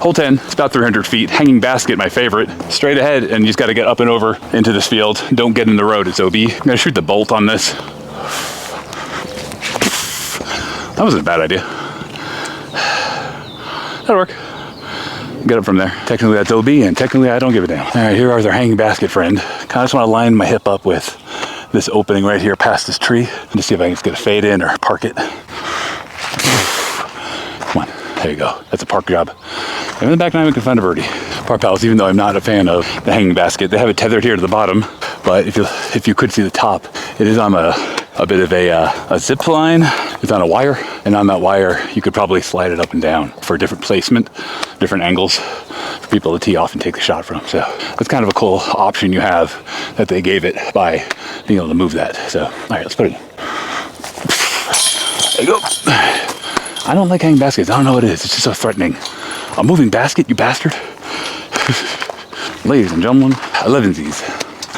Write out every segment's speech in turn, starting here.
Hole 10, it's about 300 feet. Hanging basket, my favorite. Straight ahead, and you just got to get up and over into this field. Don't get in the road, it's OB. I'm gonna shoot the bolt on this. That wasn't a bad idea. That'll work. Get up from there. Technically that's OB, and technically I don't give a damn. All right, here are our hanging basket friend. Kind of just want to line my hip up with this opening right here past this tree, and to see if I can just get a fade in or park it. Come on, there you go. That's a park job. And in the back nine we can find a birdie. Par pals, even though I'm not a fan of the hanging basket, they have it tethered here to the bottom, but if you could see the top, it is on a bit of a zip line. It's on a wire, and on that wire you could probably slide it up and down for different placement, different angles for people to tee off and take the shot from. So that's kind of a cool option you have that they gave it by being able to move that. So all right, let's put it in. There you go. I don't like hanging baskets. I don't know what it is. It's just so threatening. A moving basket, you bastard. Ladies and gentlemen, 11sies.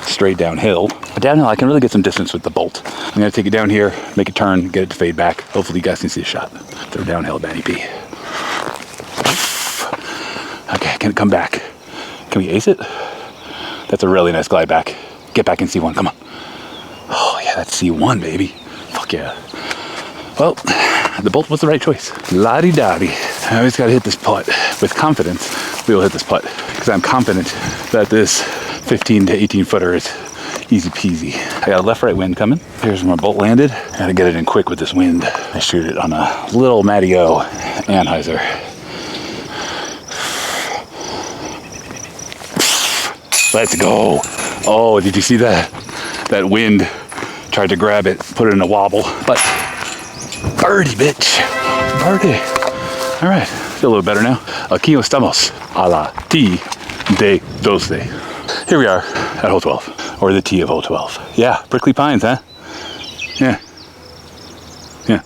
Straight downhill. But downhill, I can really get some distance with the bolt. I'm gonna take it down here, make it turn, get it to fade back. Hopefully you guys can see a shot. Throw downhill, Danny P. Okay, can it come back? Can we ace it? That's a really nice glide back. Get back in C1, come on. Oh yeah, that's C1, baby. Fuck yeah. Well, the bolt was the right choice. La-di-da-di. I always gotta hit this putt with confidence. We will hit this putt because I'm confident that this 15 to 18 footer is easy peasy. I got a left-right wind coming. Here's where my bolt landed. I gotta get it in quick with this wind. I shoot it on a little Matty O Anheuser. Let's go. Oh, did you see that? That wind tried to grab it, put it in a wobble, but birdie, bitch. Birdie. All right, feel a little better now. Aquí estamos a la T de 12. Here we are at hole 12, or the tee of hole 12. Yeah, prickly pines, huh? Yeah. Yeah.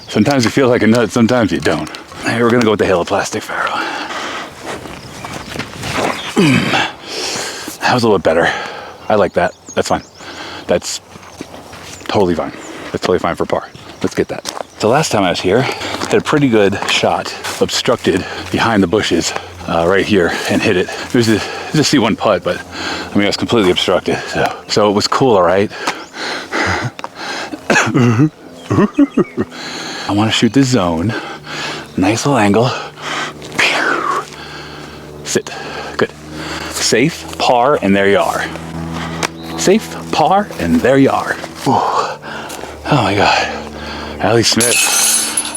Sometimes you feel like a nut, sometimes you don't. Hey, we're gonna go with the Halo Plastic Faro. That was a little bit better. I like that. That's fine. That's totally fine. That's totally fine for par. Let's get that. The last time I was here, had a pretty good shot, obstructed behind the bushes right here, and hit it. It was a C1 putt, but I mean, I was completely obstructed. So it was cool, all right? I want to shoot the zone. Nice little angle. Sit. Good. Safe, par, and there you are. Safe, par, and there you are. Ooh. Oh my God. Ali Smith.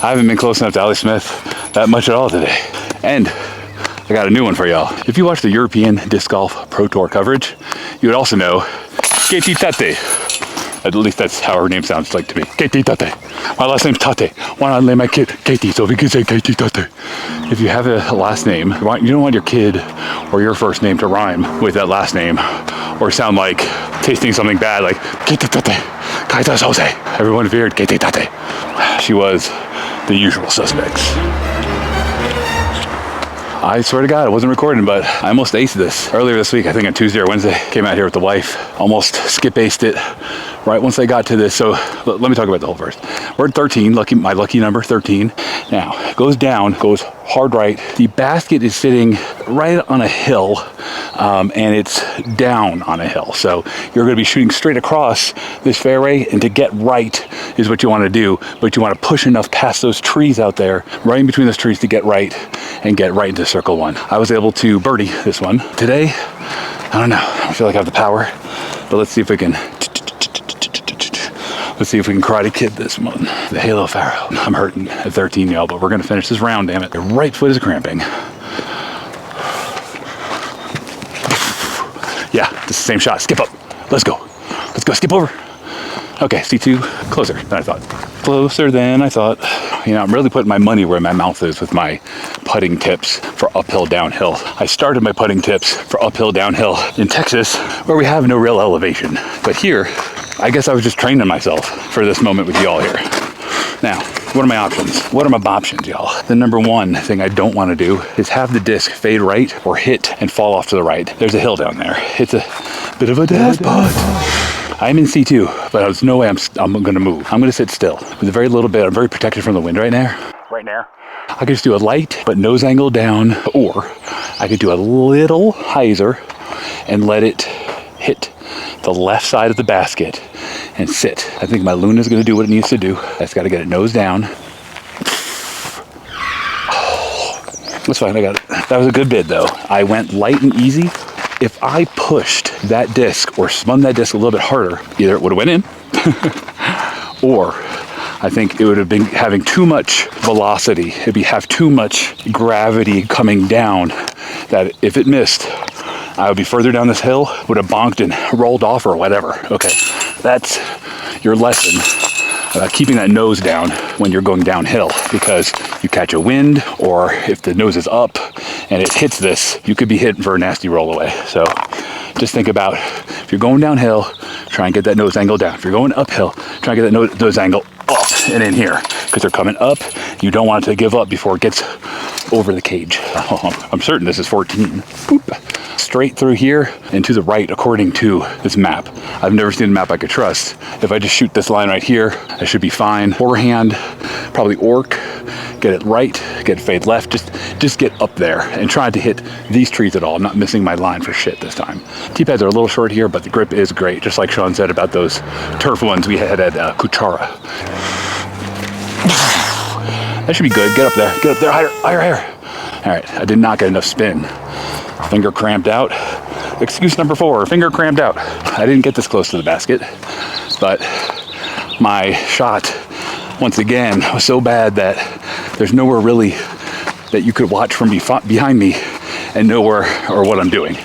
I haven't been close enough to Ali Smith that much at all today. And I got a new one for y'all. If you watch the European Disc Golf Pro Tour coverage, you would also know Katie Tate. At least that's how her name sounds like to me. Katie Tate. My last name's Tate. Why not name my kid Katie so we can say Katie Tate? If you have a last name, you don't want your kid or your first name to rhyme with that last name or sound like tasting something bad like Katie Tate. Kaitas Jose. Everyone feared Katie Tate. She was the usual suspects. I swear to God, I wasn't recording, but I almost aced this earlier this week. I think on Tuesday or Wednesday, came out here with the wife, almost skip aced it right once I got to this. So let me talk about the hole first. We're at 13, my lucky number 13. Now, goes down, goes hard right. The basket is sitting right on a hill, and it's down on a hill. So you're gonna be shooting straight across this fairway, and to get right is what you wanna do, but you wanna push enough past those trees out there, right in between those trees to get right, and get right into circle one. I was able to birdie this one. Today, I don't know, I feel like I have the power, but let's see if we can karate kid this one. The Halo Faro. I'm hurting at 13, y'all, but we're gonna finish this round, damn it. Your right foot is cramping. Yeah, this is the same shot. Skip up. Let's go. Let's go. Skip over. Okay, C2, closer than I thought. Closer than I thought. You know, I'm really putting my money where my mouth is with my putting tips for uphill, downhill. I started my putting tips for uphill, downhill in Texas, where we have no real elevation. But here, I guess I was just training myself for this moment with y'all here. Now, what are my options? What are my options, y'all? The number one thing I don't want to do is have the disc fade right or hit and fall off to the right. There's a hill down there. It's a bit of a dead spot. I'm in C2, but there's no way I'm going to move. I'm going to sit still with a very little bit. I'm very protected from the wind right now. I could just do a light but nose angle down, or I could do a little hyzer and let it hit the left side of the basket and sit. I think my Luna's gonna do what it needs to do. It's gotta get it nose down. Oh, that's fine, I got it. That was a good bid though. I went light and easy. If I pushed that disc or spun that disc a little bit harder, either it would have went in or I think it would have been having too much velocity. It'd have too much gravity coming down that if it missed, I would be further down this hill, would have bonked and rolled off or whatever. Okay, that's your lesson about keeping that nose down when you're going downhill, because you catch a wind, or if the nose is up and it hits this, you could be hit for a nasty roll away. So just think about, if you're going downhill, try and get that nose angle down. If you're going uphill, try and get that nose angle up and in here, because they're coming up. You don't want it to give up before it gets over the cage. I'm certain this is 14. Boop. Straight through here and to the right according to this map. I've never seen a map I could trust. If I just shoot this line right here, I should be fine. Forehand, probably orc, get it right, get it fade left, just get up there and try to hit these trees at all. I'm not missing my line for shit this time. T-pads are a little short here, but the grip is great, just like Sean said about those turf ones we had at Kuchara. That should be good. Get up there, higher, higher, higher. All right, I did not get enough spin. Finger cramped out. Excuse number 4, finger cramped out. I didn't get this close to the basket, but my shot, once again, was so bad that there's nowhere really that you could watch from behind me and know where or what I'm doing.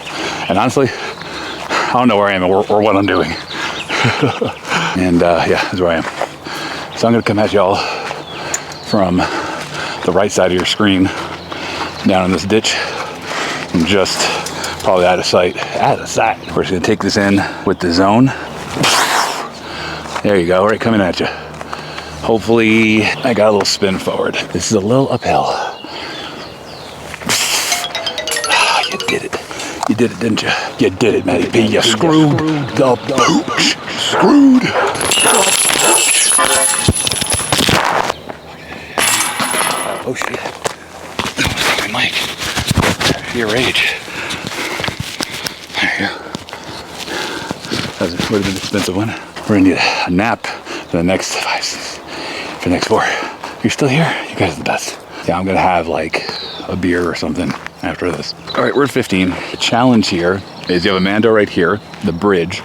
And honestly, I don't know where I am or what I'm doing. And yeah, that's where I am. So I'm gonna come at y'all from the right side of your screen down in this ditch. I'm just probably out of sight. We're just gonna take this in with the zone. There you go, right coming at you. Hopefully I got a little spin forward. This is a little uphill. You did it. You did it, didn't you? You did it, Matty B. You screwed the pooch. Screwed. Oh shit. My mic. Your rage. There you go. That would have been an expensive one. We're gonna need a nap for the next 4. You're still here? You guys are the best. Yeah, I'm gonna have like a beer or something after this. All right, we're at 15. The challenge here is you have a mando right here, the bridge.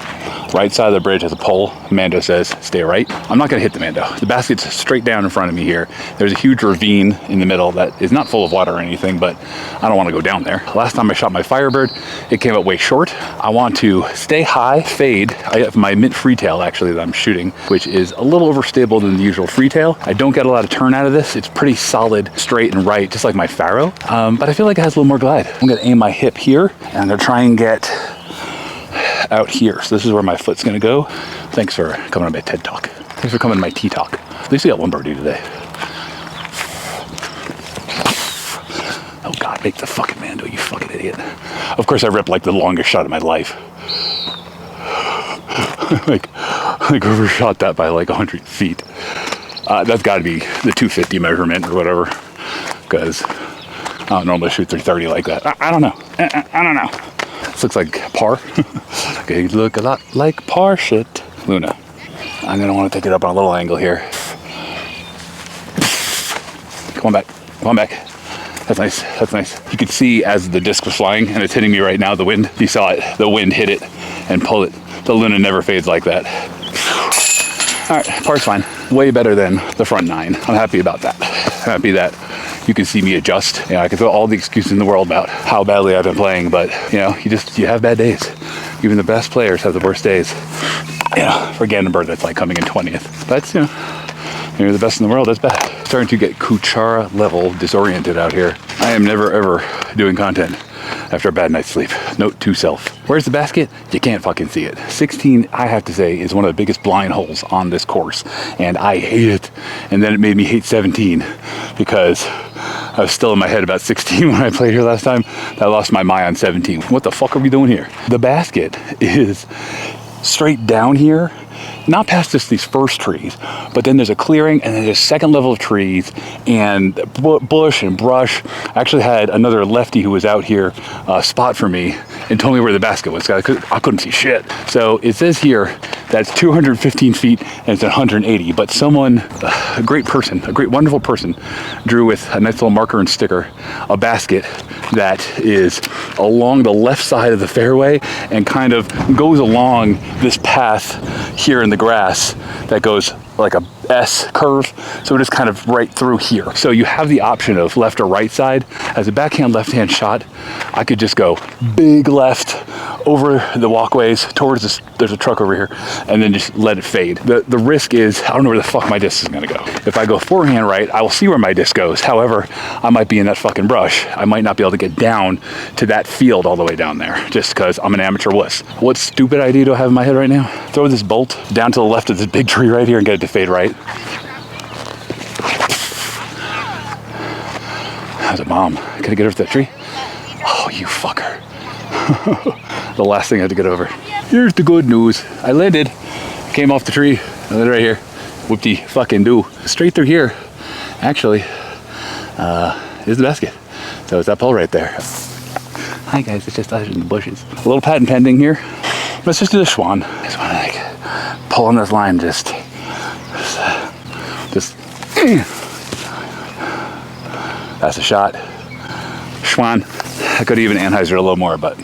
Right side of the bridge has a pole. Mando says, stay right. I'm not gonna hit the mando. The basket's straight down in front of me here. There's a huge ravine in the middle that is not full of water or anything, but I don't wanna go down there. Last time I shot my Firebird, it came up way short. I want to stay high, fade. I have my mint freetail actually that I'm shooting, which is a little overstable than the usual freetail. I don't get a lot of turn out of this. It's pretty solid, straight and right, just like my Faro. But I feel like it has a little more glide. I'm gonna aim my hip here, and I'm gonna try and get out here. So this is where my foot's gonna go. Thanks for coming on my TED Talk. Thanks for coming to my Tea Talk. At least we got one birdie today. Oh God, make the fucking mando, you fucking idiot. Of course I ripped like the longest shot of my life. like overshot that by like 100 feet. That's gotta be the 250 measurement or whatever. Because I don't normally shoot 330 like that. I don't know. I don't know. This looks like par. Okay, look a lot like par shit. Luna. I'm gonna want to take it up on a little angle here. Come on back. Come on back. That's nice. That's nice. You can see as the disc was flying, and it's hitting me right now, the wind. You saw it. The wind hit it and pull it. The Luna never fades like that. All right, par's fine. Way better than the front 9. I'm happy about that. I'm happy that you can see me adjust. You know, I can throw all the excuses in the world about how badly I've been playing, but you know, you have bad days. Even the best players have the worst days. You know, for Gandenberg, that's like coming in 20th. But you know, you're the best in the world, that's bad. Starting to get Kuchara level disoriented out here. I am never ever doing content after a bad night's sleep. Note to self. Where's the basket? You can't fucking see it. 16, I have to say, is one of the biggest blind holes on this course, and I hate it. And then it made me hate 17 because I was still in my head about 16 when I played here last time. I lost my mind on 17. What the fuck are we doing here? The basket is straight down here, not past these first trees, but then there's a clearing and then there's a second level of trees and bush and brush. I actually had another lefty who was out here spot for me and told me where the basket was. I couldn't see shit. So it says here that's 215 feet and it's 180, but someone, a great person, a great wonderful person, drew with a nice little marker and sticker a basket that is along the left side of the fairway and kind of goes along this path here in the grass that goes like a S curve, so it is kind of right through here. So you have the option of left or right side. As a backhand left-hand shot, I could just go big left over the walkways towards this, there's a truck over here, and then just let it fade. The risk is, I don't know where the fuck my disc is gonna go. If I go forehand right, I will see where my disc goes. However, I might be in that fucking brush. I might not be able to get down to that field all the way down there, just because I'm an amateur wuss. What stupid idea do I have in my head right now? Throw this bolt down to the left of this big tree right here and get it to fade right. How's it, Mom? Can I get over to that tree? Oh, you fucker. The last thing I had to get over. Here's the good news. I landed, came off the tree, I landed right here. Whoop-de fucking do. Straight through here, actually, is the basket. So it's that pole right there. Hi guys, it's just us in the bushes. A little patent pending here. Let's just do the swan. I just want to like pull on this line, just that's a shot. Schwan. I could even Anheuser a little more, but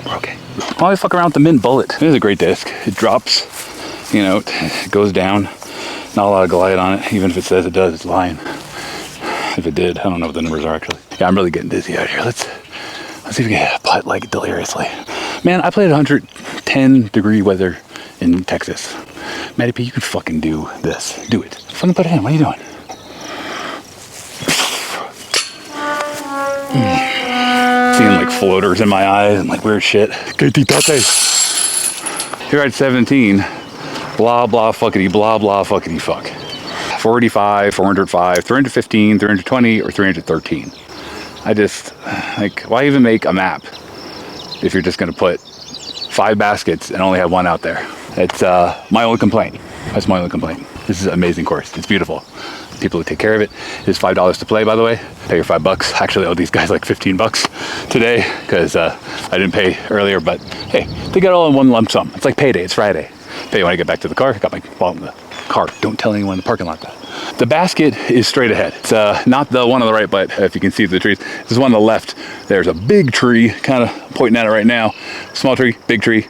we're okay. Why fuck around with the mint bullet? It is a great disc. It drops, you know, it goes down. Not a lot of glide on it, even if it says it does, it's lying. If it did, I don't know what the numbers are actually. Yeah, I'm really getting dizzy out here. Let's see if we can putt like deliriously. Man, I played 110-degree weather in Texas. Matty P, you can fucking do this. Do it. Fucking put it in. What are you doing? Seeing like floaters in my eyes and like weird shit. Here at 17, blah blah fuckity blah blah fuckity fuck. 485, 405, 315, 320, or 313. I just, like, why even make a map if you're just gonna put 5 baskets and only have 1 out there? It's my only complaint. That's my only complaint. This is an amazing course. It's beautiful. People who take care of it. It's $5 to play, by the way. Pay your $5. Actually, I owe these guys like 15 bucks today because I didn't pay earlier, but hey, they got all in one lump sum. It's like payday. It's Friday. Pay when I get back to the car. I got my wallet in the car. Don't tell anyone in the parking lot that. The basket is straight ahead. It's not the one on the right, but if you can see the trees, this is one on the left. There's a big tree, kind of pointing at it right now. Small tree, big tree,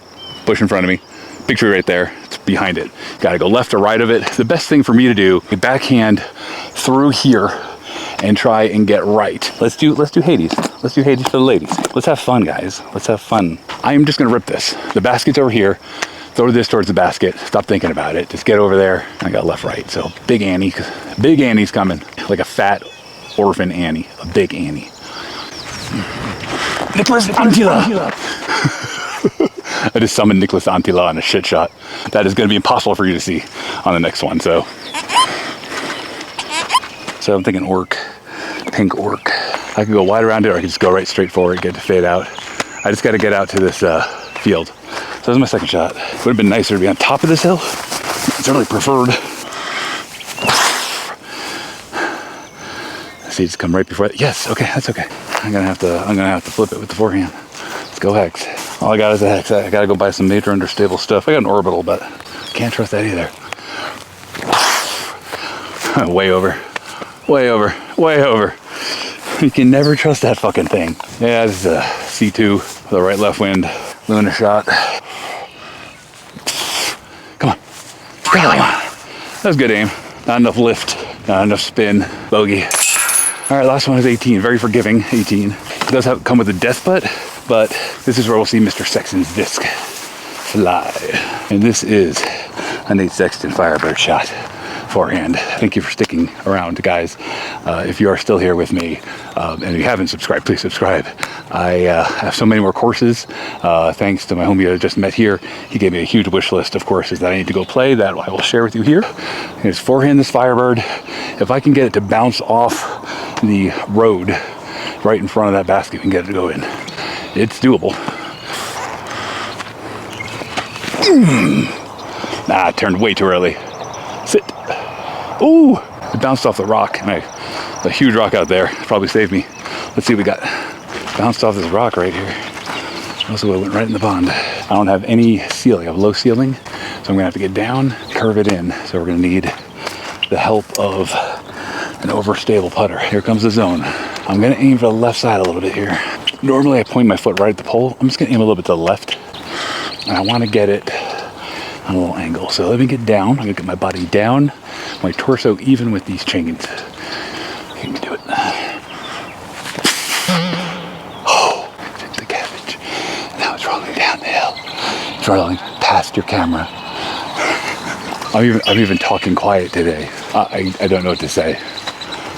bush in front of me. Big tree right there, it's behind it. Got to go left or right of it. The best thing for me to do, backhand through here and try and get right. Let's do Hades. Let's do Hades for the ladies. Let's have fun, guys. Let's have fun. I am just gonna rip this. The basket's over here. Throw this towards the basket. Stop thinking about it. Just get over there. I got left, right. So big Annie's coming. Like a fat orphan Annie, a big Annie. Nicholas Antila. I just summoned Nicholas Antila on a shit shot. That is going to be impossible for you to see on the next one. So I'm thinking orc, pink orc. I could go wide around it, or I could just go right straight forward, get to fade out. I just got to get out to this field. So that was my second shot. Would have been nicer to be on top of this hill. It's really preferred. See, just come right before it. Yes, okay, that's okay. I'm gonna have to flip it with the forehand. Let's go hex. All I got is a hex. I gotta go buy some major understable stuff. I got an orbital, but can't trust that either. Way over. Way over. Way over. You can never trust that fucking thing. Yeah, this is a C2 with a right left wind. Luna shot. Come on. Come on. That was good aim. Not enough lift. Not enough spin. Bogey. All right, last one is 18. Very forgiving, 18. It does come with a death putt, but this is where we'll see Mr. Sexton's disc fly. And this is a Nate Sexton Firebird shot. Forehand. Thank you for sticking around, guys. If you are still here with me, and if you haven't subscribed, please subscribe. I have so many more courses. Thanks to my homie I just met here. He gave me a huge wish list of courses that I need to go play that I will share with you here. Here's forehand this Firebird. If I can get it to bounce off the road right in front of that basket and get it to go in, it's doable. Nah, I turned way too early. Sit. Ooh, it bounced off the rock. And a huge rock out there probably saved me. Let's see what we got. Bounced off this rock right here. Also, it went right in the pond. I don't have any ceiling. I have low ceiling, so I'm gonna have to get down, curve it in. So we're gonna need the help of an overstable putter. Here comes the zone. I'm gonna aim for the left side a little bit here. Normally I point my foot right at the pole. I'm just gonna aim a little bit to the left. And I wanna get it on a little angle. So let me get down. I'm gonna get my body down, my torso even with these chains. Let me do it. Oh, hit the cabbage. Now it's rolling down the hill. It's rolling past your camera. I'm even talking quiet today. I don't know what to say.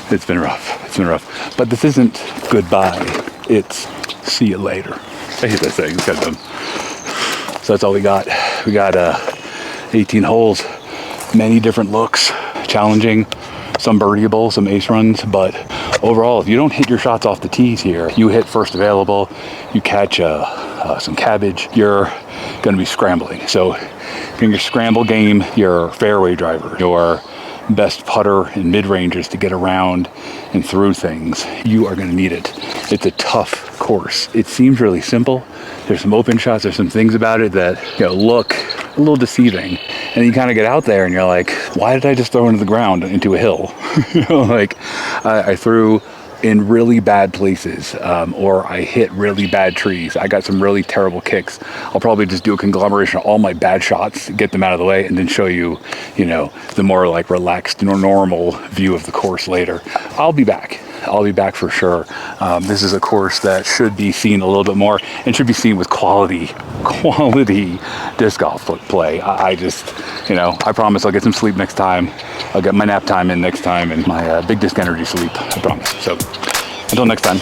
It's been rough. It's been rough. But this isn't goodbye. It's see you later. I hate that saying. It's kind of dumb. So that's all we got. We got 18 holes, many different looks, challenging, some birdieable, some ace runs. But overall, if you don't hit your shots off the tees here, you hit first available, you catch some cabbage, you're going to be scrambling. So in your scramble game, your fairway driver, your best putter and mid-rangers to get around and through things, you are going to need it. It's a tough course. It seems really simple. There's some open shots, there's some things about it that, you know, look a little deceiving. And you kind of get out there and you're like, why did I just throw into the ground, into a hill? You know, like I threw in really bad places, or I hit really bad trees. I got some really terrible kicks. I'll probably just do a conglomeration of all my bad shots, get them out of the way, and then show you, you know, the more like relaxed, normal view of the course later. I'll be back. I'll be back for sure. This is a course that should be seen a little bit more and should be seen with quality disc golf play. I just, you know, I promise I'll get some sleep next time. I'll get my nap time in next time and my big disc energy sleep, I promise. So until next time,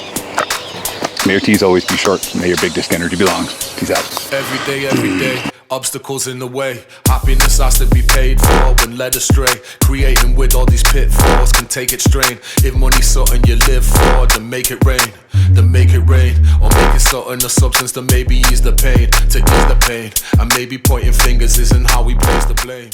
may your tees always be short. May your big disc energy be long. Peace out. Every day. Obstacles in the way, happiness has to be paid for when led astray. Creating with all these pitfalls can take it strain. If money's something you live for, then make it rain. Then make it rain, or make it something, a substance to maybe ease the pain. To ease the pain, and maybe pointing fingers isn't how we place the blame.